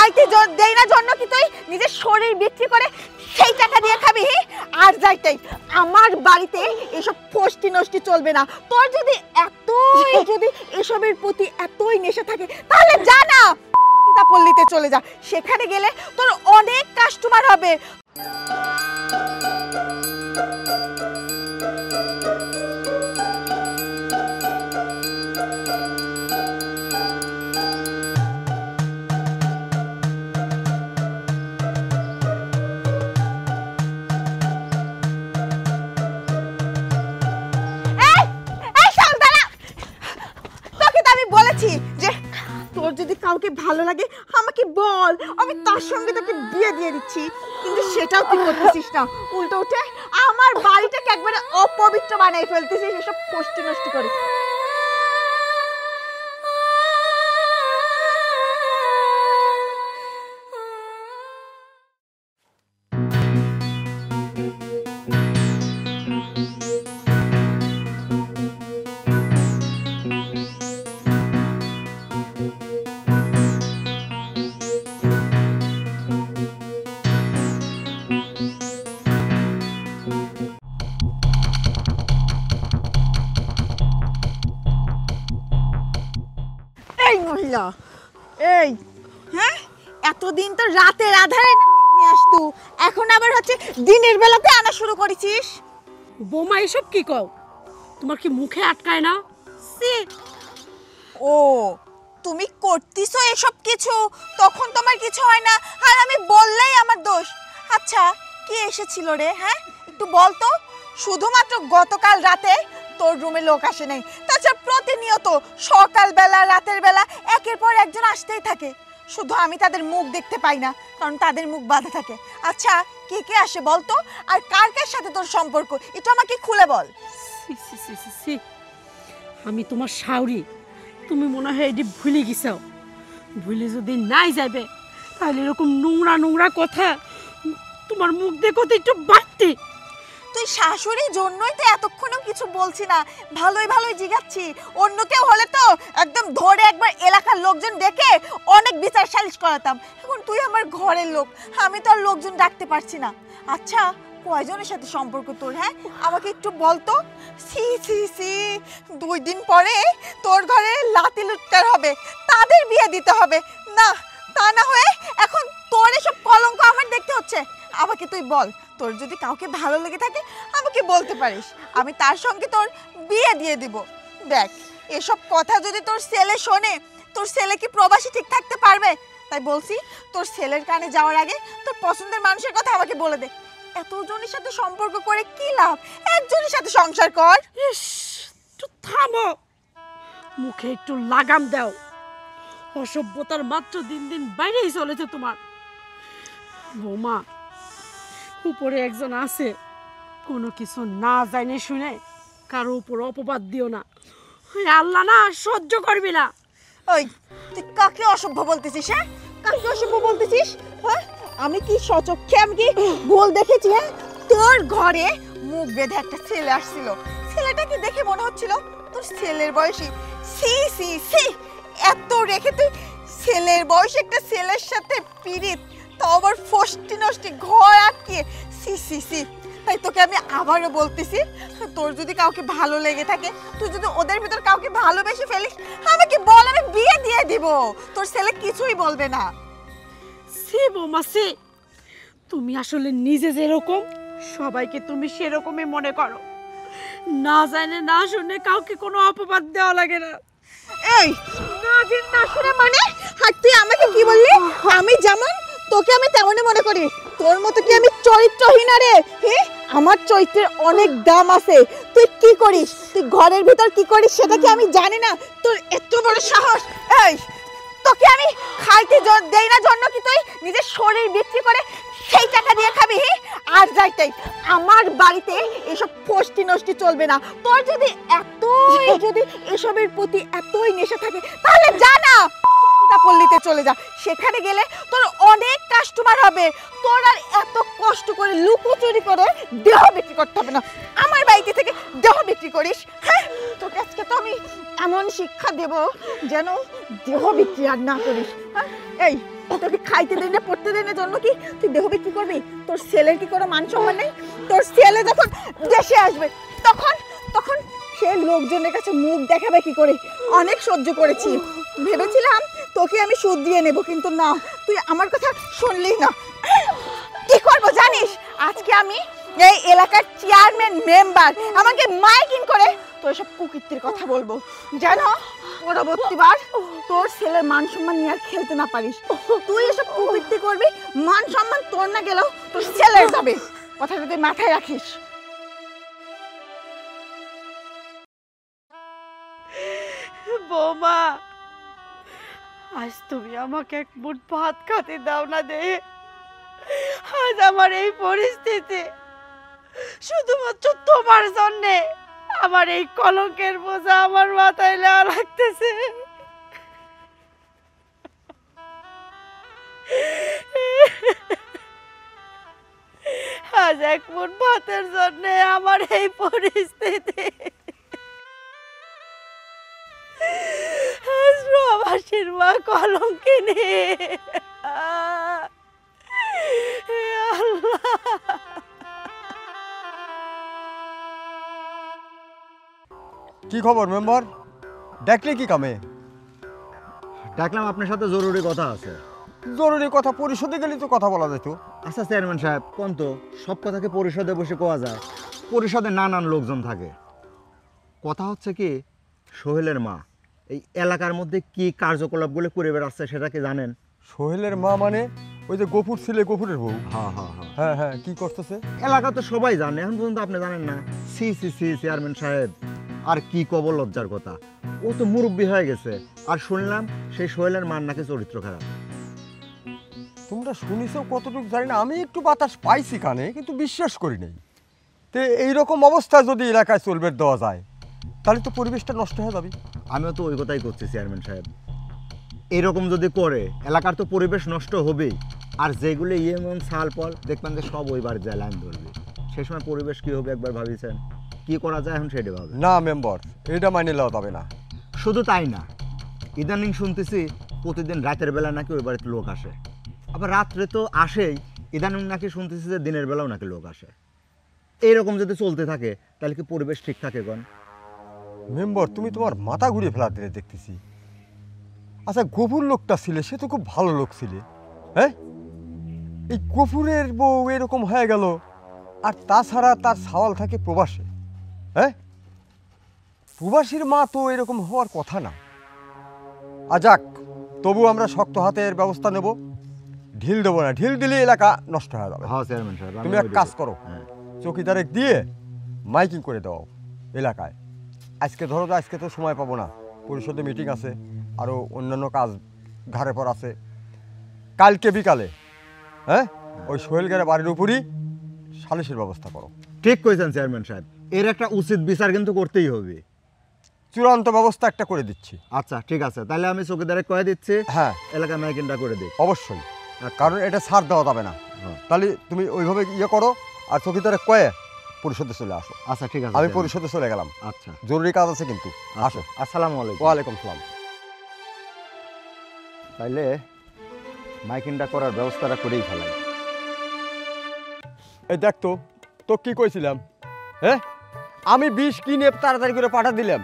খাইতে দেই না জন্য কি তুই নিজের শরীর বিক্রি করে সেই টাকা দিয়ে খাবি? আর যাইতেই আমার বাড়িতে এসব ফষ্টি নষ্টি চলবে না। তোর যদি এসবের প্রতি এতই নেশা থাকে তাহলে যা না পল্লীতে চলে যা, সেখানে গেলে তোর অনেক কাস্টমার হবে। তোর যদি কাউকে ভালো লাগে আমাকে বল, আমি তার সঙ্গে তোকে বিয়ে দিয়ে দিচ্ছি, কিন্তু সেটাও তুই করতেছিস না। উল্টো উঠে আমার বাড়িটাকে একবারে অপবিত্র বানাই ফেলতেছিস এসব ফষ্টি নষ্টি করে। এই হ্যাঁ, এতদিন তো রাতের আধারে নিয়ে আসতো, এখন আবার হচ্ছে দিনের বেলাতে আনা শুরু করেছিস। বোমা এসব কি কও? তোমার কি মুখে আটকায় না? ও তুমি করতিছো এসব কিছু, তখন তোমার কিছু হয় না, আর আমি বললেই আমার দোষ। আচ্ছা কি এসেছিল রে? হ্যাঁ একটু বল তো। শুধুমাত্র গতকাল রাতে তোর রুমে লোক আসে নাই, তাছাড়া প্রতিনিয়ত সকালবেলা রাতের বেলা একের পর একজন আসতেই থাকে, শুধু আমি তাদের মুখ দেখতে পাই না, কারণ তাদের মুখ বাঁধা থাকে। আচ্ছা কে কে আসে বল তো, আর কার কার সাথে তোর সম্পর্ক এটা আমাকে খুলে বল। আমি তোমার শাওরি, তুমি মনে হয় এটি ভুলে গেছো। ভুলে যদি নাই যাবে তাহলে এরকম নোংরা নোংরা কথা তোমার মুখ দেখো তো একটু বাড়তে। তুই শাশুড়ির জন্যই তো এতক্ষণও কিছু বলছি না, ভালোই ভালোই জিগাচ্ছি। অন্য কেউ হলে তো একদম ধরে একবার এলাকার লোকজন ডেকে অনেক বিচার সালিশ করাতাম, এখন তুই আমার ঘরের লোক, আমি তো আর লোকজন ডাকতে পারছি না। আচ্ছা কয়জনের সাথে সম্পর্ক তোর? হ্যাঁ আমাকে একটু বলতো। সি সি সি, 2 দিন পরে তোর ঘরে লাতি লুটকার হবে, তাদের বিয়ে দিতে হবে না, তা না হয়ে এখন তোর এসব কলঙ্ক আমার দেখতে হচ্ছে। আমাকে তুই বল, তোর যদি কাউকে ভালো লেগে থাকে আমাকে বলতে পারিস, আমি তার সঙ্গে তোর বিয়ে দিয়ে দিব। দেখ এসব কথা যদি তোর ছেলে শোনে, তোর ছেলে কি প্রবাসী ঠিক থাকতে পারবে? তাই বলছি তোর ছেলের কানে যাওয়ার আগে তোর পছন্দের মানুষের কথা আমাকে বলে দে। এতজনের সাথে সম্পর্ক করে কি লাভ, একজনের সাথে সংসার কর। একটু থামো, মুখে একটু লাগাম দাও। অসভ্যতার মাত্র দিন দিন বাইরেই চলেছে তোমার। বৌমা উপরে একজন আছে, কোনো কিছু না জানে শুনে কারো উপর অপবাদ দিও না, আল্লাহ না সহ্য করবি না। ওই তুই কাকে অসভ্য বলতেছিস? হ্যাঁ কাকে অসভ্য বলতেছিস? হ্যাঁ আমি কি সচক্ষে আমি কি ভুল দেখেছি? হ্যাঁ তোর ঘরে মুখ বেঁধে একটা ছেলে আসছিল, ছেলেটাকে দেখে মনে হচ্ছিল তোর ছেলের বয়সী। সি সি সি, এত রেখে তুই ছেলের বয়সী একটা ছেলের সাথে পিরিত, তো আবার ফষ্টি নষ্টি ঘর আটকিয়ে। সি সি সি, তাই তোকে আমি আবারও বলতেছি, তোর যদি কাউকে ভালো লেগে থাকে, তুই যদি ওদের ভিতর কাউকে ভালোবেসে ফেলিস আমাকে বল, আমি বিয়ে দিয়ে দিব, তোর ছেলে কিছুই বলবে না। সে বৌমা সে, তুমি আসলে নিজে যেরকম সবাইকে তুমি সেরকমই মনে করো, না জানে না শুনে কাউকে কোনো অপবাদ দেওয়া লাগে না। এই না জেনে না শুনে মানে? আর তুই আমাকে কি বললি? আমি যেমন তোকে আমি তেমনই মনে করি, তোর মতো কি আমি চরিত্রহীন? রে হ্যাঁ, আমার চরিত্রের অনেক দাম আছে। তুই কি করিস, তুই ঘরের ভিতর কি করিস সেটা কি আমি জানি না? তোর এত বড় সাহস! এই তোকে আমি খাইতে দেই না জন্য কি তুই নিজের শরীর বিক্রি করে সেই টাকা দিয়ে খাবি? আর যাইতেই আমার বাড়িতে এসব ফষ্টি নষ্টি চলবে না। তোর যদি এসবের প্রতি এতই নেশা থাকে তাহলে যা না পল্লীতে চলে যা, সেখানে গেলে তোর অনেক কাস্টমার হবে, তোর আর এত কষ্ট করে লুকোচুরি করে দেহ বিক্রি করতে হবে না। আমার বাড়িতে থেকে দেহ বিক্রি করিস? হ্যাঁ, তোকে আজকে তো আমি এমন শিক্ষা দেব যেন দেহ বিক্রি আর না করিস। হ্যাঁ, এই তোকে খাইতে দেয় না, পড়তে দেয় না, জন্য কি তুই দেহ বিক্রি করবি? তোর ছেলের কি কোনো মান সম্মান নেই? তোর ছেলে যখন দেশে আসবে তখন তখন সে লোকজনের কাছে মুখ দেখাবে কি করে? অনেক সহ্য করেছি, ভেবেছিলাম তোকে আমি সুদ দিয়ে নেব, কিন্তু না, তুই আমার কথা শুনলি না। কি করবো জানিস? আজকে আমি এই এলাকার চেয়ারম্যান মেম্বার আমাকে মাইকিং করে তো এসব কুকীর্তির কথা বলবো, যেন পরবর্তীবার তোর ছেলের মান সম্মান নিয়ে আর খেলতে না পারিস। তুই এসব কুকীর্তি করবি, মান সম্মান তোর না গেলেও তোর ছেলের যাবে, কথাটা তুই মাথায় রাখিস। বৌমা, আজ তুমি আমাকে এক মুঠ ভাত খেতে দাও না দে। আজ আমার এই পরিস্থিতি শুধুমাত্র তোমার জন্যে। আমার এই কলঙ্কের বোঝা আমার মাথায় লেওয়া লাগতেছে। আজ এক মুঠ ভাতের জন্যে আমার এই পরিস্থিতি। প্রবাসীর মা কলঙ্কিনী। কি খবর মেম্বার? ডাকলে কি কামে? ডাকলাম, আপনার সাথে জরুরি কথা আছে। জরুরি কথা? পরিষদে গেলে তো কথা বলা যেত। আচ্ছা চেয়ারম্যান সাহেব, কোন তো সব কথাকে পরিষদে বসে কোয়া যায়? পরিষদে নানান লোকজন থাকে। কথা হচ্ছে কি, সোহেলের মা এই এলাকার মধ্যে কি কার্যকলাপগুলো করে বেড়াচ্ছে সেটা কি জানেন? সোহেলের মা মানে ওই যে গফুর ছেলে, গফুরের বউ? হ্যাঁ হ্যাঁ হ্যাঁ হ্যাঁ হ্যাঁ, কি করতেছে? এলাকা তো সবাই জানে, এখন পর্যন্ত আপনি জানেন না? সি সি সি চেয়ারম্যান সাহেব, আর কি কব লজ্জার কথা। ও তো মুরব্বী হয়ে গেছে, আর শুনলাম সেই সোহেলের মার নাকি চরিত্র খারাপ। তোমরা শুনিছো কতটুকু জানি না, আমি একটু বাতাস পাইছি কানে, কিন্তু বিশ্বাস করি নাই। তো এইরকম অবস্থায় যদি এলাকায় চলবে দেওয়া যায় তাহলে তো পরিবেশটা নষ্ট হয়ে যাবে। আমিও তো ওই কথাই করছি চেয়ারম্যান সাহেব, এরকম যদি করে এলাকার তো পরিবেশ নষ্ট হবেই। আর যেগুলো ইয়েমন সাল পল দেখবেন যে সব ওই বাড়ি যায় লাইন ধরবে, সেই সময় পরিবেশ কি হবে একবার ভাবিছেন? কি করা যায় এখন সেটা ভাবে। না মেম্বার, এটা মাইনে নেওয়া যাবে না। শুধু তাই না, ইদানিং শুনতেছি প্রতিদিন রাতের বেলা নাকি ওই বাড়িতে লোক আসে, আবার রাত্রে তো আসেই, ইদানিং নাকি শুনতেছি যে দিনের বেলাও নাকি লোক আসে। এইরকম যদি চলতে থাকে তাহলে কি পরিবেশ ঠিক থাকে গন? মেম্বার, তুমি তোমার মাথা ঘুরিয়ে ফেলা দিলে দেখতেছি। আচ্ছা, গফুর লোকটা ছিলে, সে তো খুব ভালো লোক ছিলে। হ্যাঁ, এই গফুরের বউ এরকম হয়ে গেল, আর তাছাড়া তার সওয়াল থাকে প্রবাসে। হ্যাঁ, প্রবাসীর মা তো এরকম হওয়ার কথা না। যাক, তবু আমরা শক্ত হাতের ব্যবস্থা নেব, ঢিল দেবো না। ঢিল দিলে এলাকা নষ্ট হয়ে যাবে। হ্যাঁ চেয়ারম্যান সাহেব, তুমি এক কাজ করো, চৌকিদারে দিয়ে মাইকিং করে দাও এলাকায়। আজকে ধরো, আজকে তো সময় পাবো না, পরিষদে মিটিং আছে, আরও অন্যান্য কাজ ঘাড়ে পর আছে। কালকে বিকালে হ্যাঁ ওই সোহেলগের বাড়ির উপরই সালিশের ব্যবস্থা করো। ঠিক কইছেন চেয়ারম্যান সাহেব, এর একটা উচিত বিচার কিন্তু করতেই হবে। চূড়ান্ত ব্যবস্থা একটা করে দিচ্ছি। আচ্ছা ঠিক আছে, তাহলে আমি চৌকিদারে কয়ে দিচ্ছি, হ্যাঁ এলাকা মাইকিংটা করে দিই। অবশ্যই, কারণ এটা ছাড় দেওয়া যাবে না। তাহলে তুমি ওইভাবে ইয়ে করো, আর চৌকিদারে কয়ে পরিষদে চলে আসো। আচ্ছা ঠিক আছে, আমি পরিষদে চলে গেলাম। আচ্ছা, জরুরি কাজ আছে কিন্তু। আসো। আসসালামু আলাইকুম। ওয়ালাইকুম সালাম। তাইলে মাইকিংটা করার ব্যবস্থাটা করেই ফেলাই। এই দেখ তো, তো কি কইছিলাম? হ্যাঁ, আমি বিষ কিনে তাড়াতাড়ি করে পাঠা দিলাম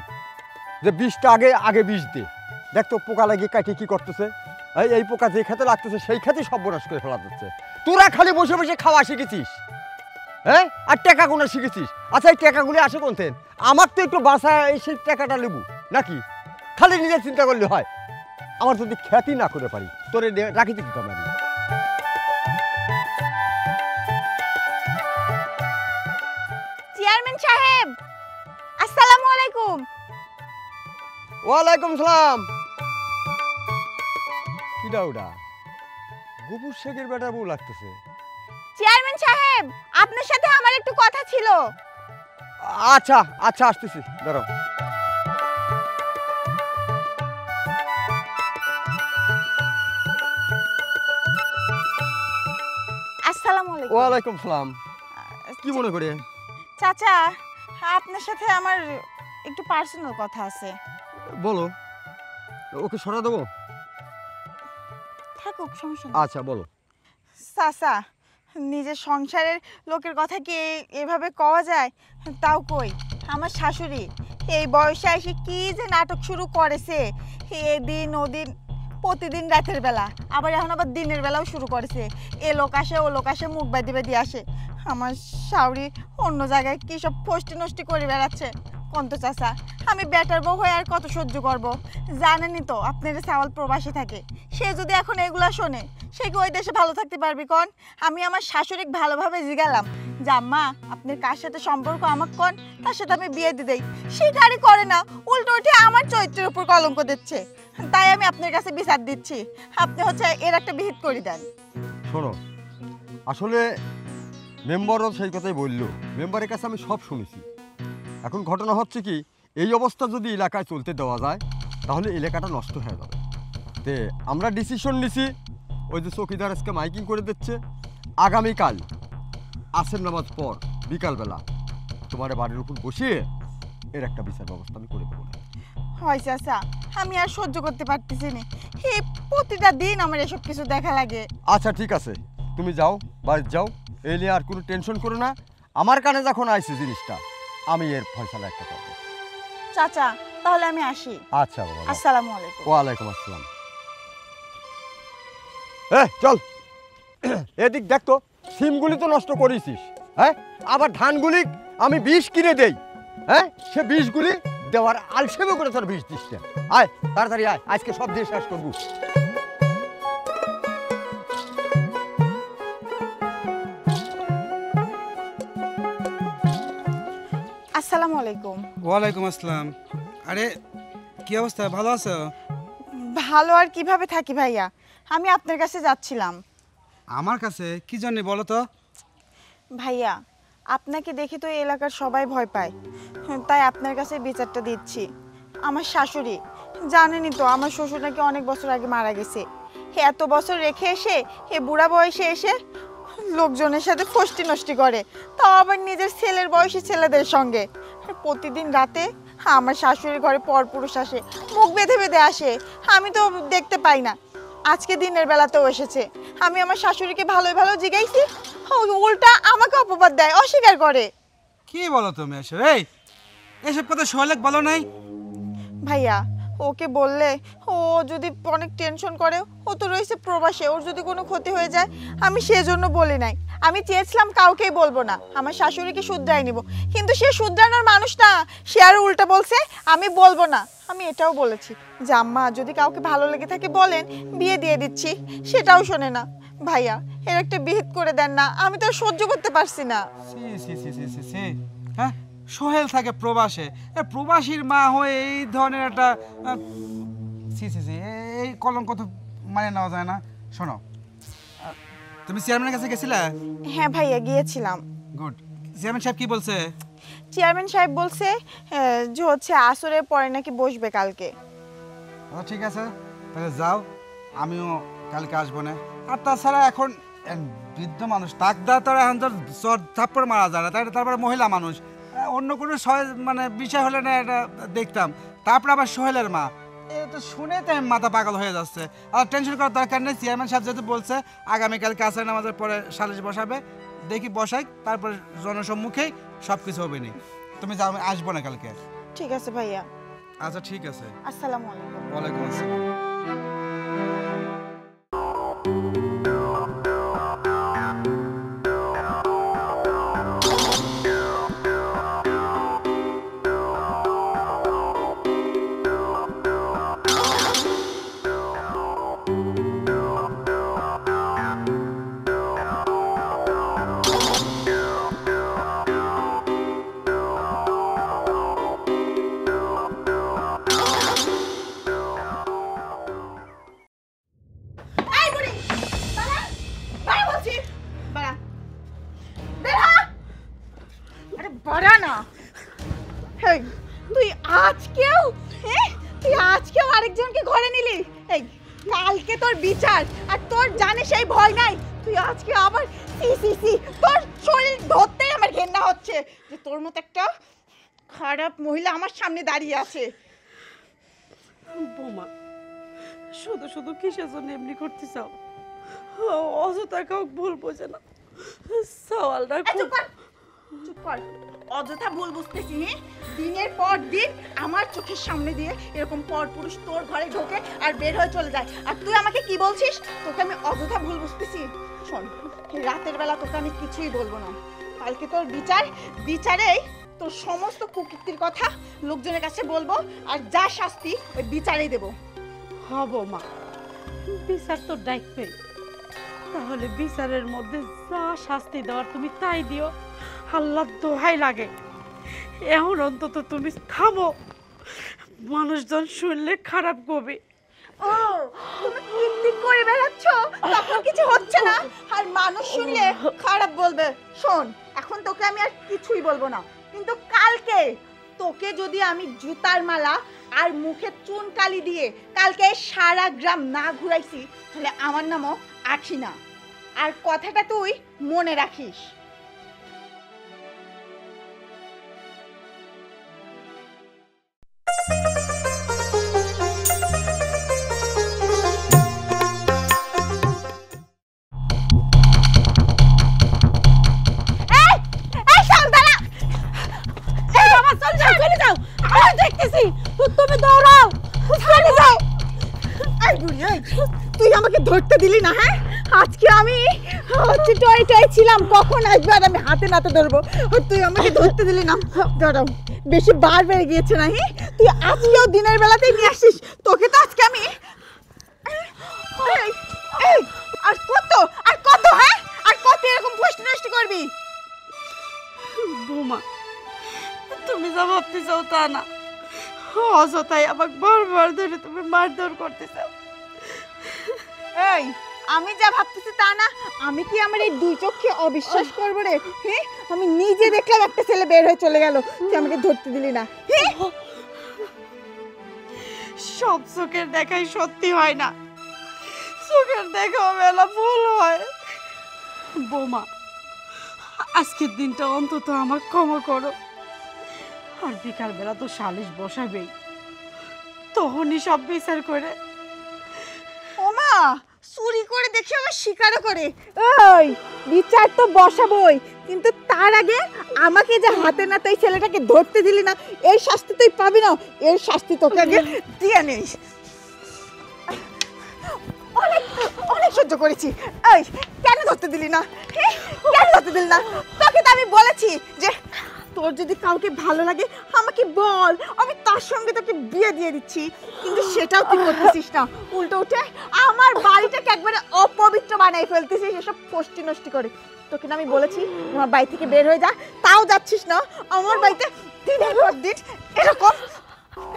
যে বিষটা আগে আগে বিষ দে। দেখ তো পোকা লাগিয়ে কাটি কি করতেছে। এই পোকা যে খেতে লাগতেছে সেই খেতে সর্বনাশ করে ফেলা যাচ্ছে। তোরা খালি বসে বসে খাওয়া শিখেছিস, হ্যাঁ, আর টাকা গোনা শিখেছিস। আচ্ছা, এই টাকাগুলি আসে কোন থেকে? আমার তো একটু বাসায় সেই টাকাটা নেবো নাকি? খালি নিজের চিন্তা করলে হয়? আমার যদি খ্যাতি না করে পারি, তোরে রাখিতে কি কাম? চেয়ারম্যান সাহেব, আসসালামু আলাইকুম। ওয়ালাইকুম সালাম। কিডা ওটা? গফুর শেখের বেটার বউ লাগতেছে। চেয়ারম্যান সাহেব, আপনার সাথে আমার একটু কথা ছিল। আচ্ছা আচ্ছা, আসতেছি, ধরো। আসসালামু আলাইকুম। ওয়ালাইকুম সালাম। কি মনে করে? চাচা, আপনার সাথে আমার একটু পার্সোনাল কথা আছে। বলো, ওকে সরা দেবো? থাকুক, সমস্যা নেই। আচ্ছা বলো। চাচা, নিজের সংসারের লোকের কথা কি এভাবে কওয়া যায়? তাও কই, আমার শাশুড়ি এই বয়সে এসে কি যে নাটক শুরু করেছে, এদিন ওদিন, প্রতিদিন রাতের বেলা, আবার এখন আবার দিনের বেলাও শুরু করেছে। এ লোক আসে ও লোক আসে, মুখ বাঁধি বাঁধি আসে। আমার শাশুড়ি অন্য জায়গায় কি সব ফষ্টি নষ্টি করে বেড়াচ্ছে। কন্ত চাচা, আমি বেটার বউ হয়ে আর কত সহ্য করব? জানেনই তো আপনার সাওয়াল প্রবাসী থাকে, সে যদি এখন এগুলা শোনে, সে কি ওই দেশে ভালো থাকতে পারবি কন? আমি আমার শাশুড়ি ভালোভাবে জিগালাম যে আম্মা আপনার কার সাথে সম্পর্ক আমাকে কন, তার সাথে আমি বিয়ে দিয়ে দেই। সে গাড়ি করে না, উল্টো উঠে আমার চরিত্রের উপর কলঙ্ক দিচ্ছে। তাই আমি আপনার কাছে বিচার দিচ্ছি, আপনি হচ্ছে এর একটা বিহিত করে দেন। শোনো, আসলে মেম্বারও সেই কথাই বললো, মেম্বারের কাছে আমি সব শুনেছি। এখন ঘটনা হচ্ছে কি, এই অবস্থা যদি এলাকায় চলতে দেওয়া যায় তাহলে এলাকাটা নষ্ট হয়ে যাবে। তে আমরা ডিসিশন নিছি, ওই যে চৌকিদার আজকে মাইকিং করে দিচ্ছে, আগামীকাল আসর নামাজ পর বিকালবেলা তোমার বাড়ির উপর বসিয়ে এর একটা বিচার ব্যবস্থা আমি করে দেবো। হয় চাচা, আমি আর সহ্য করতে পারতেছি না, এই প্রতিটা দিন আমার এসব কিছু দেখা লাগে। আচ্ছা ঠিক আছে, তুমি যাও, বাড়ি যাও, এই নিয়ে আর কোনো টেনশন করো না। আমার কানে যখন আইছে জিনিসটা, আমি এর ফয়সালা একটা পাবো। চাচা, তাহলে আমি আসি। আচ্ছা বাবা, আসসালামু আলাইকুম। ওয়ালাইকুম আসসালাম। চল এদিক দেখ তো, সিমগুলি তো নষ্ট করেছিস, হ্যাঁ? আবার ধানগুলি আমি বিষ কিনে দেই, হ্যাঁ? সে বিষগুলি দেওয়ার আলসেমে করে তোর বিষ দিস না। আয় তাড়াতাড়ি আয়, আজকে সব দিয়ে শেষ করবো। আসসালামু আলাইকুম। ওয়ালাইকুম আসসালাম। আরে কি অবস্থা, ভালো আছো? ভালো আর কিভাবে থাকি ভাইয়া, আমি আপনার কাছে যাচ্ছিলাম। আমার কাছে কি জন্য বলো তো? ভাইয়া, আপনাকে দেখে তো এই এলাকার সবাই ভয় পায়, তাই আপনার কাছে বিচারটা দিচ্ছি। আমার শাশুড়ি, জানেনই তো আমার শ্বশুর নাকি অনেক বছর আগে মারা গেছে। এত বছর রেখে এসে এ বুড়া বয়সে এসে লোকজনের সাথে ফষ্টি নষ্টি করে, তাও আবার নিজের ছেলের বয়সী ছেলেদের সঙ্গে। প্রতিদিন রাতে আমার শাশুড়ির ঘরে পরপুরুষ আসে, মুখ বেঁধে বেঁধে আসে, আমি তো দেখতে পাই না। আজকে দিনের বেলাতেও এসেছে, আমি আমার শাশুড়িকে ভালোই ভালো জিগাইছি, উল্টা আমাকে অপবাদ দেয়, অস্বীকার করে। কি বলো তুমি এসব? এসব কথা সোহেলকে বলো নাই? ভাইয়া, ওকে বললে ও যদি অনেক টেনশন করে, ও তো রয়েছে প্রবাসে, ওর যদি কোনো ক্ষতি হয়ে যায়, আমি সেজন্য বলি নাই। আমি চেয়েছিলাম কাউকেই বলবো না, আমার শাশুড়িকে শুধরাই নিব, কিন্তু সে শুধরানোর মানুষ না, সে আর উল্টা বলছে আমি বলবো না। আমি এটাও বলেছি যে আম্মা যদি কাউকে ভালো লেগে থাকে বলেন, বিয়ে দিয়ে দিচ্ছি, সেটাও শোনে না। ভাইয়া, এর একটা বিহিত করে দেন না, আমি তো আর সহ্য করতে পারছি না। সি সি সি সি সি সি, হ্যাঁ? সোহেল থাকে প্রবাসে, প্রবাসীর মা হয়ে এই ধরনের একটা সি সি সি, এই কলঙ্ক তো মানে নেওয়া যায় না। শোনো, তুমি চেয়ারম্যানের কাছে গেছিলা? হ্যাঁ ভাইয়া, গিয়েছিলাম। গুড। চেয়ারম্যান সাহেব কি বলছে? চেয়ারম্যান সাহেব বলছে যে হচ্ছে আসরের পরে নাকি বসবে কালকে। ঠিক আছে, তাহলে যাও, আমিও কালকে আসবো না। আর তাছাড়া এখন বৃদ্ধ মানুষ, তাকদা তারা এখন তোর চর থাপ্পড় মারা যায় না, তাই তারপরে মহিলা মানুষ, অন্য কোনো মানে বিষয় হলে না এটা দেখতাম। তারপরে আবার সোহেলের মা, এটা তো শুনে তো মাথা পাগল হয়ে যাচ্ছে। আর টেনশন করার দরকার নেই, চেয়ারম্যান সাহেব যেহেতু বলছে আগামীকাল কাছে নামাজের পরে সালিশ বসাবে, দেখি বসাই, তারপরে জনসম্মুখেই সব কিছু হবে নি। তুমি যাও, আমি আসবো না কালকে। ঠিক আছে ভাইয়া। আচ্ছা ঠিক আছে। আসসালামু আলাইকুম। ওয়ালাইকুম আসসালাম। আজকেও আরেকজনকে ঘরে নিলি, এই কালকে তোর বিচার, আর তোর জানে সেই ভয় নাই, তুই আজকে আবার সি সি সি, তোর শরীর ধরতেই আমার ঘেন্না হচ্ছে যে তোর মতো একটা খারাপ মহিলা আমার সামনে দাঁড়িয়ে আছে। বৌমা, শুধু শুধু কিসের জন্য এমনি করতে চাও? অযথা কাউকে ভুল বোঝে না। সওয়ালটা এই চুপ কর, চুপ কর। অযথা ভুল বুঝতেছি। দিনের পর দিন আমার চোখের সামনে দিয়ে এরকম পরপুরুষ তোর ঘরে ঢোকে আর বের হয়ে চলে যায়, আর তুই আমাকে কি বলছিস তোকে আমি অযথা ভুল বুঝতেছি? শোন, রাতের বেলা তোকে আমি কিছুই বলবো না। কালকে তোর বিচারেই তোর সমস্ত কুকীর্তির কথা লোকজনের কাছে বলবো, আর যা শাস্তি ওই বিচারেই দেবো। হব মা, বিচার তো ডাকবে, তাহলে বিচারের মধ্যে যা শাস্তি দেওয়ার তুমি তাই দিও। আল্লাহর দোহাই লাগে, এখন অন্তত তুমি থামো, মানুষজন শুনলে খারাপ করবে। ও, তুমি কীর্তি করে বেড়াচ্ছ, তখন কিছু হচ্ছে না, আর মানুষ শুনলে খারাপ বলবে। শোন, এখন তোকে আমি আর কিছুই বলবো না, কিন্তু কালকে তোকে যদি আমি জুতার মালা আর মুখে চুন কালি দিয়ে কালকে সারা গ্রাম না ঘুরাইছি, তাহলে আমার নামও আখি না। আর কথাটা তুই মনে রাখিস। তুমি দৌড়াও, চলে যাও। এই বুড়ি, এই, তুই আমাকে ধরতে দিলি না? হ্যাঁ, আজকে আমি হচ্ছে টয় ছিলাম, কখন আসবে আর আমি হাতে নাতে ধরবো, আর তুই আমাকে ধরতে দিলি না। দাঁড়াও, বেশি বার বেড়ে গিয়েছে না? হ্যাঁ, তুই আজকেও দিনের বেলাতেই নিয়ে আসিস, তোকে তো আজকে আমি এই, এই, আর কত হ্যাঁ, আর কত এরকম প্রশ্ন নষ্ট করবি? বৌমা, তুমি যা ভাবতে চাও তা না, অযথাই আমাকে বারবার ধরে তুমি মারধর করতে চাও। এই, আমি যা ভাবতেছি তা না, আমি কি আমার এই দুই চোখে অবিশ্বাস করবো রে? হ্যাঁ, আমি নিজে দেখলাম একটা ছেলে বের হয়ে চলে গেল, তুই আমাকে ধরতে দিলি না। হ্যাঁ, সব চোখের দেখাই সত্যি হয় না, চোখের দেখা বেলা ভুল হয়। বৌমা, আজকের দিনটা অন্তত আমার ক্ষমা করো, আর বিকাল বেলা তো সালিশ বসাবেই, তখনই সব বিচার করে। ওমা, চুরি করে দেখি আবার স্বীকারও করে। ওই বিচার তো বসাবই, কিন্তু তার আগে আমাকে যে হাতে নাতে এই ছেলেটাকে ধরতে দিলি না, এই শাস্তি তুই পাবি না, এর শাস্তি তোকে আগে দিয়ে নিস। অনেক অনেক সহ্য করেছি। এই, কেন ধরতে দিলি না? হ্যাঁ, কেন ধরতে দিলি না? তোকে তো আমি বলেছি যে তোর যদি কাউকে ভালো লাগে আমাকে বল, আমি তার সঙ্গে তোকে বিয়ে দিয়ে দিচ্ছি, কিন্তু সেটাও তুই করতেছিস না, উল্টো উঠে আমার বাড়িটাকে একবারে অপবিত্র বানাই ফেলতেছিস এসব ফষ্টি নষ্টি করে। তোকে না আমি বলেছি আমার বাড়ি থেকে বের হয়ে যা, তাও যাচ্ছিস না। আমার বাড়িতে দিনের পর দিন এরকম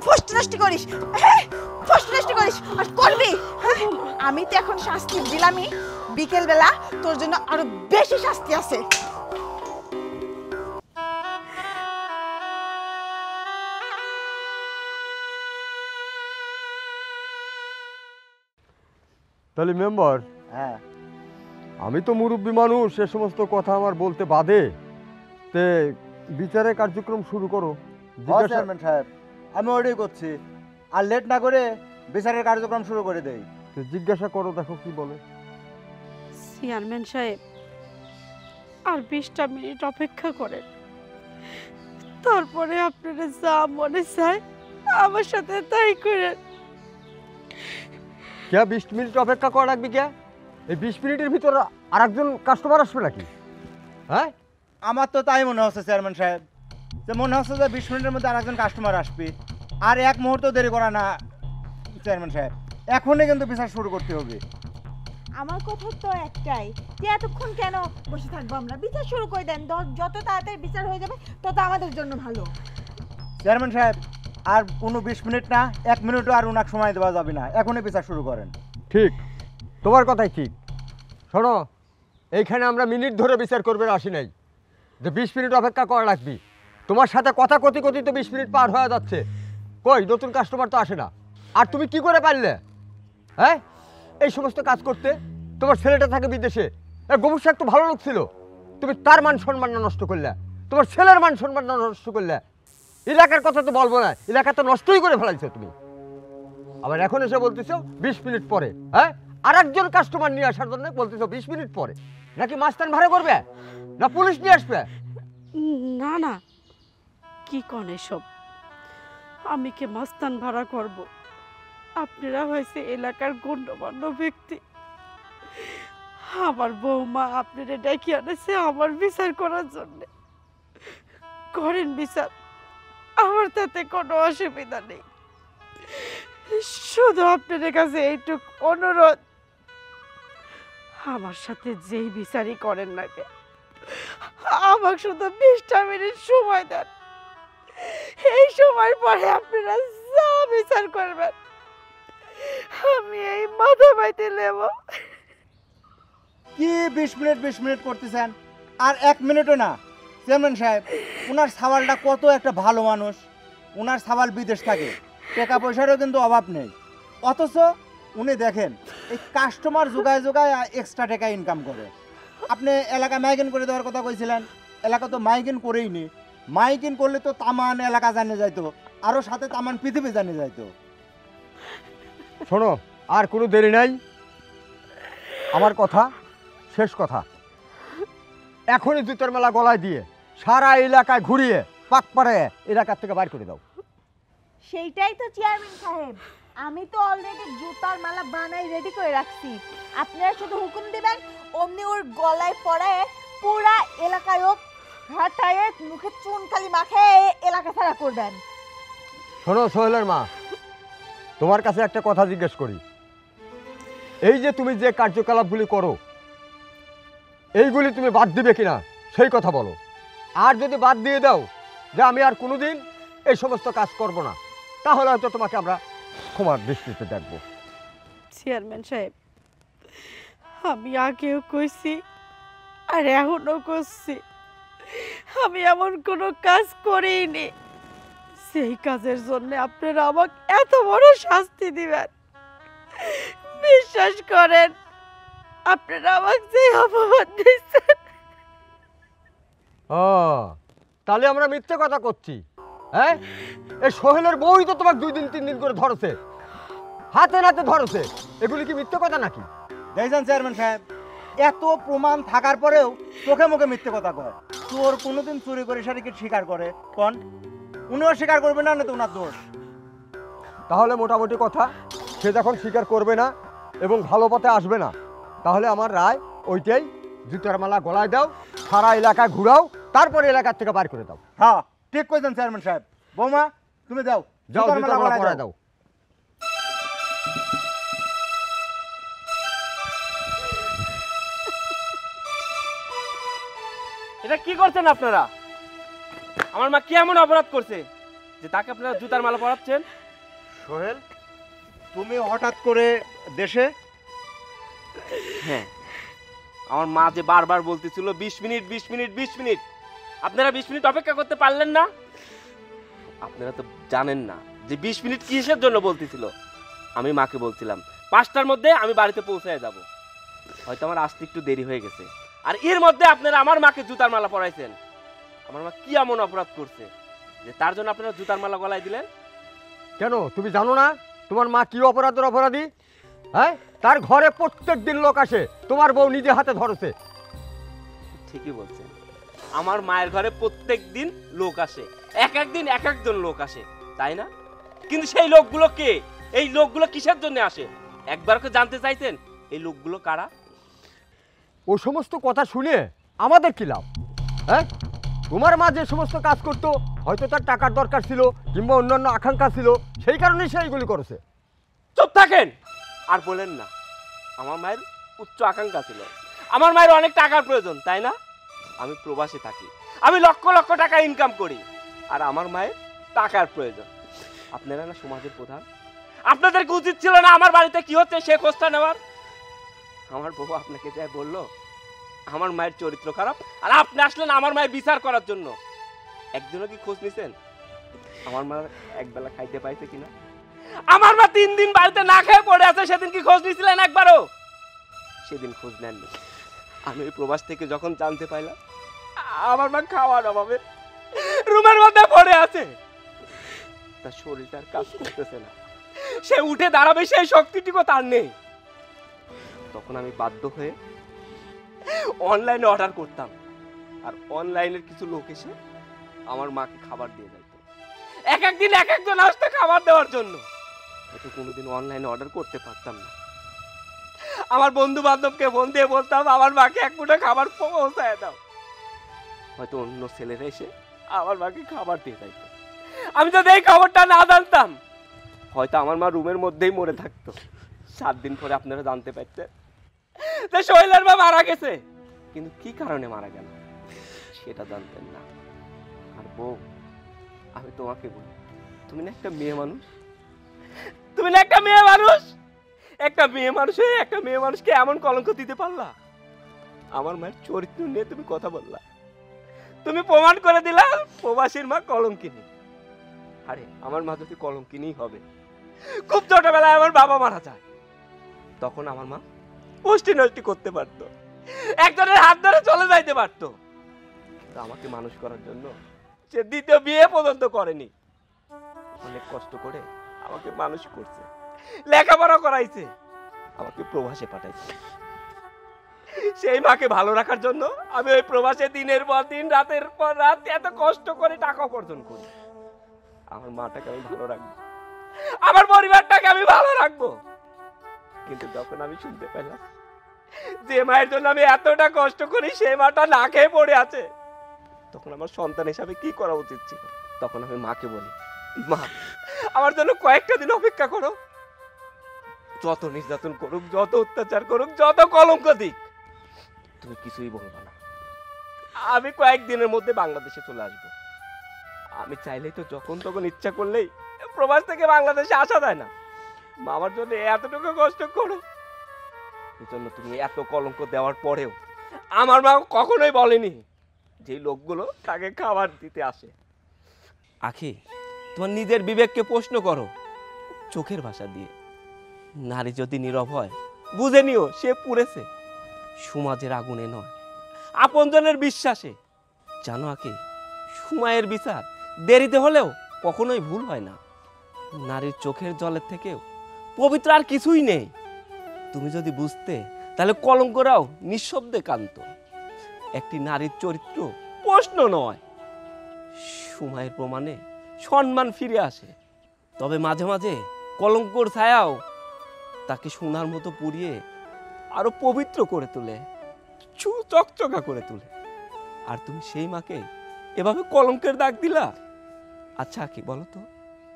ফষ্টি নষ্টি করিস, হ্যাঁ, ফষ্টি নষ্টি করিস আর করবি। হ্যাঁ, আমি তো এখন শাস্তি দিলামই, বিকেল বেলা তোর জন্য আরো বেশি শাস্তি আছে। তাহলে মেম্বার, হ্যাঁ, আমি তো মুরব্বী মানুষ, সে সমস্ত কথা আমার বলতে বাধে। তে বিচারের কার্যক্রম শুরু করো। জিজ্ঞাসা চেয়ারম্যান সাহেব, আমি ওটাই করছি, আর লেট না করে বিচারের কার্যক্রম শুরু করে দেই। জিজ্ঞাসা করো, দেখো কি বলে। চেয়ারম্যান সাহেব, আর 20টা মিনিট অপেক্ষা করেন, তারপরে আপনারা যা মনে চায় আমার সাথে তাই করেন। কে 20 মিনিট অপেক্ষা করা লাগবে? কে এই 20 মিনিটের ভিতর আর একজন কাস্টমার আসবে নাকি? হ্যাঁ, আমার তো তাই মনে হচ্ছে চেয়ারম্যান সাহেব, যে মনে হচ্ছে যে 20 মিনিটের মধ্যে আরেকজন কাস্টমার আসবে, আর এক মুহূর্ত দেরি করা না চেয়ারম্যান সাহেব, এখনই কিন্তু বিচার শুরু করতে হবে। আমার কথা তো একটাই, যে এতক্ষণ কেন বসে থাকবো আমরা? বিচার শুরু করে দেন, যত তাড়াতাড়ি বিচার হয়ে যাবে তত আমাদের জন্য ভালো। চেয়ারম্যান সাহেব, আর কোনো 20 মিনিট না, 1 মিনিটও আর উনাকে সময় দেওয়া যাবে না, এখনই বিচার শুরু করেন। ঠিক, তোমার কথাই ঠিক। শোনো, এইখানে আমরা মিনিট ধরে বিচার করবে আসি নাই যে 20 মিনিট অপেক্ষা করা লাগবে। তোমার সাথে কথা কতি তো 20 মিনিট পার হয়ে যাচ্ছে, কই নতুন কাস্টমার তো আসে না। আর তুমি কি করে পারলে হ্যাঁ এই সমস্ত কাজ করতে? তোমার ছেলেটা থাকে বিদেশে, গোবর শাক তো ভালো লোক ছিল, তুমি তার মান সম্মান নষ্ট করলে, তোমার ছেলের মান সম্মান নষ্ট করলে। এলাকার কথা তো বলবো না, এলাকা তো নষ্টই করে ফেলাইছো তুমি। আবার এখন এসে বলতেছো 20 মিনিট পরে, হ্যাঁ? আর একজন কাস্টমার নিয়ে আসার জন্য বলতেছো 20 মিনিট পরে। নাকি মাস্তান ভাড়া করবে, না পুলিশ নিয়ে আসবে? না না, কি কোন এসব? আমি কে মাস্তান ভাড়া করব? আপনারা হয়েছে এলাকার গণ্যমান্য ব্যক্তি। আমার বৌমা আপনারা ডেকে আনেছে আমার বিচার করার জন্য। করেন বিচার, আমার তাতে কোনো অসুবিধা নেই। শুধু আপনাদের কাছে এইটুক অনুরোধ, আমার সাথে যেই বিচারই করেন না কে, আমাকে শুধু 20টা মিনিট সময় দেন। এই সময় পরে আপনারা যা বিচার করবেন আমি এই মাথা বাইতে নেব। কি 20 মিনিট করতেছেন? আর 1 মিনিটও না। চেয়ারম্যান সাহেব, ওনার সাওয়ালটা কত একটা ভালো মানুষ, ওনার সাওয়াল বিদেশ থাকে, টাকা পয়সারও কিন্তু অভাব নেই, অথচ উনি দেখেন এই কাস্টমার যোগায় যোগায় এক্সট্রা টাকা ইনকাম করে। আপনি এলাকা মাইকিং করে দেওয়ার কথা কইছিলেন, এলাকা তো মাইকিং করেই নি। মাইকিং করলে তো তামান এলাকা জানে যাইতো, আরও সাথে তামান পৃথিবী জানে যাইতো। শোনো, আর কোনো দেরি নাই, আমার কথা শেষ কথা। এখনই জুতার মেলা গলায় দিয়ে সারা এলাকায় ঘুরিয়ে পাক পাড়ে এলাকার থেকে বাইর করে দাও। সেইটাই তো চেয়ারম্যান সাহেব, আমি তো অলরেডি জুতার মালা বানাই রেডি করে রাখছি। আপনারা শুধু হুকুম দিবেন, অমনি ওর গলায় পড়ায় পুরা এলাকায় ও হাঁটায় মুখে চুনকালি মাখে এলাকা ছাড়া করবেন। শোনো সোহেলের মা, তোমার কাছে একটা কথা জিজ্ঞেস করি। এই যে তুমি যে কার্যকলাপগুলি করো, এইগুলি তুমি বাদ দিবে কিনা সেই কথা বলো। আর যদি বাদ দিয়ে দাও যে আমি আর কোনোদিন এই সমস্ত কাজ করব না, তাহলে হয়তো তোমাকে আমরা ক্ষমার দৃষ্টিতে দেখবো। চেয়ারম্যান সাহেব, আমি আগেও কইছি আর এখনো করছি, আমি এমন কোনো কাজ করিনি সেই কাজের জন্য আপনারা আমাকে এত বড় শাস্তি দিবেন। বিশ্বাস করেন, আপনারা আমাকে যে অপমান দিচ্ছেন। ও, তাহলে আমরা মিথ্যে কথা করছি? হ্যাঁ, এই সোহেলের বউই তো তোমাকে 2 দিন 3 দিন করে ধরেছে, হাতে নাতে ধরেছে। এগুলি কি মিথ্যে কথা নাকি? দেখছেন চেয়ারম্যান সাহেব, এত প্রমাণ থাকার পরেও চোখে মুখে মিথ্যে কথা কয়। চোর কোনোদিন চুরি করে সেটা কি স্বীকার করে? কোন উনিও স্বীকার করবে না, তো ওনার দোষ। তাহলে মোটামুটি কথা, সে যখন স্বীকার করবে না এবং ভালো পথে আসবে না, তাহলে আমার রায় ওইটাই, জুতার মালা গলায় দাও, সারা এলাকায় ঘুরাও, তারপরে এলাকার থেকে বার করে দাও। হ্যাঁ, ঠিক কইছেন চেয়ারম্যান সাহেব। বৌমা, তুমি যাও, যাও, জুতার জুতার মালা গলায় পরায় দাও। এটা কি করছেন আপনারা? আমার মা কি এমন অপরাধ করছে যে তাকে আপনারা জুতার মালা পরাচ্ছেন? সোহেল, তুমি হঠাৎ করে দেশে? হ্যাঁ, আমার মা যে বারবার বলতেছিল 20 মিনিট 20 মিনিট 20 মিনিট, আপনারা 20 মিনিট অপেক্ষা করতে পারলেন না? আপনারা তো জানেন না যে 20 মিনিট কিসের জন্য বলতেছিল। আমি মাকে বলছিলাম 5টার মধ্যে আমি বাড়িতে পৌঁছে যাব। হয়তো আমার আসতে একটু দেরি হয়ে গেছে, আর এর মধ্যে আপনারা আমার মাকে জুতার মালা পরাইছেন। আমার মা কি এমন অপরাধ করছে যে তার জন্য আপনারা জুতার মালা গলায় দিলেন? কেন, তুমি জানো না তোমার মা কি অপরাধের অপরাধী? হ্যাঁ, তার ঘরে প্রত্যেক দিন লোক আসে, তোমার বউ নিজে হাতে ধরেছে। ঠিকই বলছেন, আমার মায়ের ঘরে প্রত্যেক দিন লোক আসে, এক একদিন এক একজন লোক আসে, তাই না? কিন্তু সেই লোকগুলো কে? এই লোকগুলো কিসের জন্য আসে একবার কি জানতে চাইছেন? এই লোকগুলো কারা? ও সমস্ত কথা শুনে আমাদের কি লাভ? হ্যাঁ, তোমার মা যে সমস্ত কাজ করতো, হয়তো তার টাকার দরকার ছিল কিংবা অন্যান্য আকাঙ্ক্ষা ছিল, সেই কারণেই সে এইগুলি করেছে। চুপ থাকেন, আর বলেন না। আমার মায়ের উচ্চ আকাঙ্ক্ষা ছিল, আমার মায়ের অনেক টাকার প্রয়োজন, তাই না? আমি প্রবাসে থাকি, আমি লক্ষ লক্ষ টাকা ইনকাম করি, আর আমার মায়ের টাকার প্রয়োজন। আপনারা না সমাজের প্রধান, আপনাদের কি উচিত ছিল না আমার বাড়িতে কি হচ্ছে সে খোঁজটা নেওয়ার? আমার বউ আপনাকে যাই বললো আমার মায়ের চরিত্র খারাপ, আর আপনি আসলেন আমার মায়ের বিচার করার জন্য। একজনও কি খোঁজ নিছেন আমার মা একবেলা খাইতে পাইছে কিনা? আমার মা 3 দিন বাড়িতে না খেয়ে পড়ে আছে, সেদিন কি খোঁজ নিছিলেন একবারও? সেদিন খোঁজ নেননি। আমি ওই প্রবাস থেকে যখন জানতে পাইলাম আমার মা খাওয়ার অভাবে রুমের মধ্যে পড়ে আছে, তার শরীরটা আর কাজ করতেছে না, সে উঠে দাঁড়াবে সেই শক্তিটুকু তার নেই। তখন আমি বাধ্য হয়ে অনলাইনে অর্ডার করতাম, আর অনলাইনের কিছু লোক এসে আমার মাকে খাবার দিয়ে যাইতো। এক একদিন এক একজন আসতো খাবার দেওয়ার জন্য। হয়তো কোনোদিন অনলাইনে অর্ডার করতে পারতাম না, আমার বন্ধু বান্ধবকে ফোন দিয়ে বলতাম আমার মাকে এক মুঠো খাবার পৌঁছায় দাও। হয়তো অন্য ছেলেরা এসে আমার মাকে খাবার দিয়ে যাইতো। আমি যদি এই খবরটা না জানতাম, হয়তো আমার মা রুমের মধ্যেই মরে থাকতো। 7 দিন পরে আপনারা জানতে পারতেন যে সোহেলের মা মারা গেছে, কিন্তু কি কারণে মারা গেল সেটা জানতেন না। আর বউ, আমি তোমাকে বলি, তুমি না একটা মেয়ে মানুষ, তুমি না একটা মেয়ে মানুষ, একটা মেয়ে মানুষ হয়ে একটা মেয়ে মানুষকে এমন কলঙ্ক দিতে পারলা? আমার মায়ের চরিত্র নিয়ে তুমি কথা বললা, তুমি প্রমাণ করে দিলা প্রবাসীর মা কলঙ্কিনী। আরে আমার মা যদি কলঙ্কিনী হবে, খুব ছোটবেলায় আমার বাবা মারা যায়, তখন আমার মা পুষ্টি নষ্টি করতে পারতো, একজনের হাত ধরে চলে যাইতে পারতো। কিন্তু আমাকে মানুষ করার জন্য সে দ্বিতীয় বিয়ে পর্যন্ত করেনি। অনেক কষ্ট করে আমাকে মানুষ করছে, লেখাপড়া করাইছে, আমাকে প্রবাসে পাঠাইছে। সেই মাকে ভালো রাখার জন্য আমি ওই প্রবাসে দিনের পর দিন রাতের পর রাত এত কষ্ট করে টাকা উপার্জন করি। আমার মাটাকে আমি ভালো রাখবো, আমার পরিবারটাকে আমি ভালো রাখবো। কিন্তু যখন আমি শুনতে পেলাম যে মায়ের জন্য আমি এতটা কষ্ট করি সেই মাটা না খেয়ে পড়ে আছে, তখন আমার সন্তান হিসাবে কি করা উচিত ছিল? তখন আমি মাকে বলি, মা আমার জন্য কয়েকটা দিন অপেক্ষা করো, যত নির্যাতন করুক, যত অত্যাচার করুক, যত কলঙ্ক দিক, তুমি কিছুই বলবা না। আমি কয়েকদিনের মধ্যে বাংলাদেশে চলে আসবো। আমি চাইলেই তো যখন তখন ইচ্ছা করলেই প্রবাস থেকে বাংলাদেশে আসা যায় না। মা আমার জন্য এতটুকু কষ্ট করো, এই জন্য তুমি এত কলঙ্ক দেওয়ার পরেও আমার মা কখনোই বলেনি যে লোকগুলো তাকে খাবার দিতে আসে। আখি, তোমার নিজের বিবেককে প্রশ্ন করো চোখের ভাষা দিয়ে। নারী যদি নীরব হয়, বুঝে নিও সে পুড়েছে সমাজের আগুনে নয়, আপনজনের বিশ্বাসে। জানো আখি, সময়ের বিচার দেরিতে হলেও কখনোই ভুল হয় না। নারীর চোখের জলের থেকেও পবিত্র আর কিছুই নেই। তুমি যদি বুঝতে, তাহলে কলঙ্করাও নিঃশব্দে কান্ত। একটি নারীর চরিত্র প্রশ্ন নয়, সময়ের প্রমাণে সম্মান ফিরে আসে। তবে মাঝে মাঝে কলঙ্কর ছায়াও তাকে সোনার মতো পুড়িয়ে আরো পবিত্র করে তোলে, চকচকা করে তোলে। আর তুমি সেই মাকে এভাবে কলঙ্কের দাগ দিলা। আচ্ছা কি বলো তো,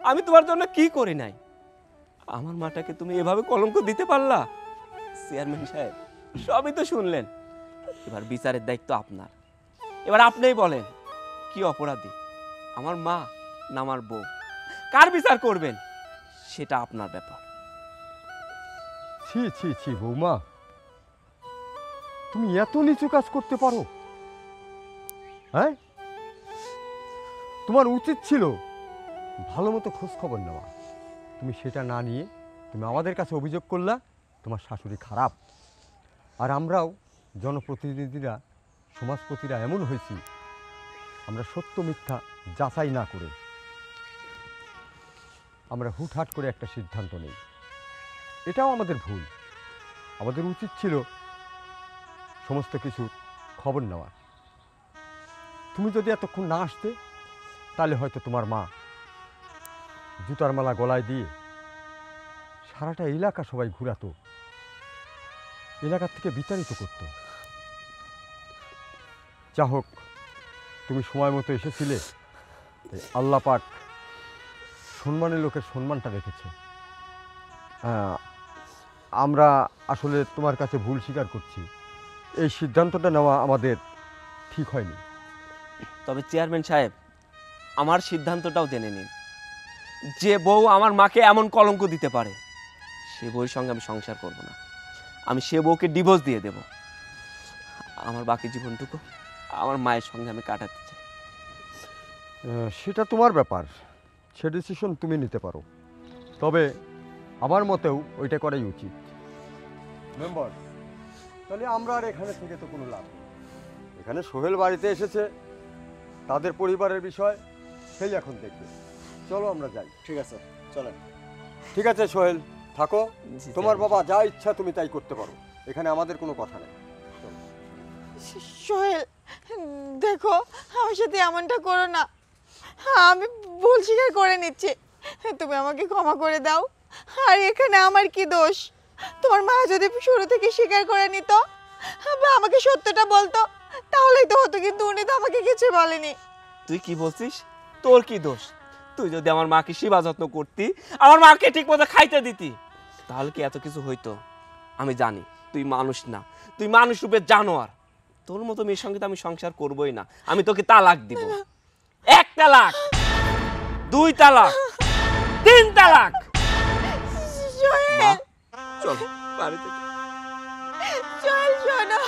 আমি তোমার জন্য কি করি নাই? আমার মাটাকে তুমি এভাবে কলঙ্ক দিতে পারলা? চেয়ারম্যান সাহেব, সবই তো শুনলেন, এবার বিচারের দায়িত্ব আপনার। এবার আপনিই বলেন কি অপরাধী, আমার মা না আমার বউ? কার বিচার করবেন সেটা আপনার ব্যাপার। ছি ছি ছি বৌমা, তুমি এত নিচু কাজ করতে পারো? হ্যাঁ, তোমার উচিত ছিল ভালো মতো খোঁজ খবর নেওয়া। তুমি সেটা না নিয়ে তুমি আমাদের কাছে অভিযোগ করলা তোমার শাশুড়ি খারাপ। আর আমরাও জনপ্রতিনিধিরা, সমাজপতিরা এমন হয়েছি, আমরা সত্য মিথ্যা যাচাই না করে আমরা হুটহাট করে একটা সিদ্ধান্ত নেই। এটাও আমাদের ভুল। আমাদের উচিত ছিল সমস্ত কিছু খবর নেওয়া। তুমি যদি এতক্ষণ না আসতে, তাহলে হয়তো তোমার মা জুতার মালা গলায় দিয়ে সারাটা এলাকা সবাই ঘুরাতো, এলাকার থেকে বিতাড়িত করত। যা হোক, তুমি সময় মতো এসেছিলে, তাই আল্লাহ পাক সম্মানের লোকের সম্মানটা রেখেছে। আমরা আসলে তোমার কাছে ভুল স্বীকার করছি, এই সিদ্ধান্তটা নেওয়া আমাদের ঠিক হয়নি। তবে চেয়ারম্যান সাহেব, আমার সিদ্ধান্তটাও জেনে নিন, যে বউ আমার মাকে এমন কলঙ্ক দিতে পারে সে বউয়ের সঙ্গে আমি সংসার করব না। আমি সে বউকে ডিভোর্স দিয়ে দেব। আমার বাকি জীবনটুকু আমার মায়ের সঙ্গে আমি কাটাতে চাই। সেটা তোমার ব্যাপার, সে ডিসিশন তুমি নিতে পারো। তবে আমার মতেও ওইটা করাই উচিত। মেম্বার, তাহলে আমরা আর এখানে থেকে তো কোনো লাভ নেই। এখানে সোহেল বাড়িতে এসেছে, তাদের পরিবারের বিষয় সেই এখন দেখবে। চলো আমরা যাই। ঠিক আছে চলেন। ঠিক আছে সোহেল, থাকো। জি, তোমার চেয়ারম্যান বাবা যা ইচ্ছা তুমি তাই করতে পারো, এখানে আমাদের কোনো কথা নেই। চলো। সোহেল, দেখো আমার সাথে এমনটা করো না। আমি ভুল স্বীকার করে নিচ্ছি, তুমি আমাকে ক্ষমা করে দাও। আর এখানে আমার কি দোষ? তোমার মা যদি শুরু থেকে স্বীকার করে নিত বা আমাকে সত্যটা বলতো তাহলেই তো হতো, কিন্তু উনি তো আমাকে কিছু বলেনি। তুই কি বলছিস? তোর কি দোষ? তুই যদি আমার মাকে সেবা যত্ন করতি, আমার মাকে ঠিক মতো খাইতে দিতি, তাহলে কি এত কিছু হইতো? আমি জানি তুই মানুষ না, তুই মানুষ রূপে জানোয়ার। তোর মতো মেয়ের সঙ্গে তো আমি সংসার করবই না। আমি তোকে তালাক দিব। 1 তালাক, 2 তালাক, 3 তালাক। সোহেল, চল বাড়িতে। সোহেল শোনো।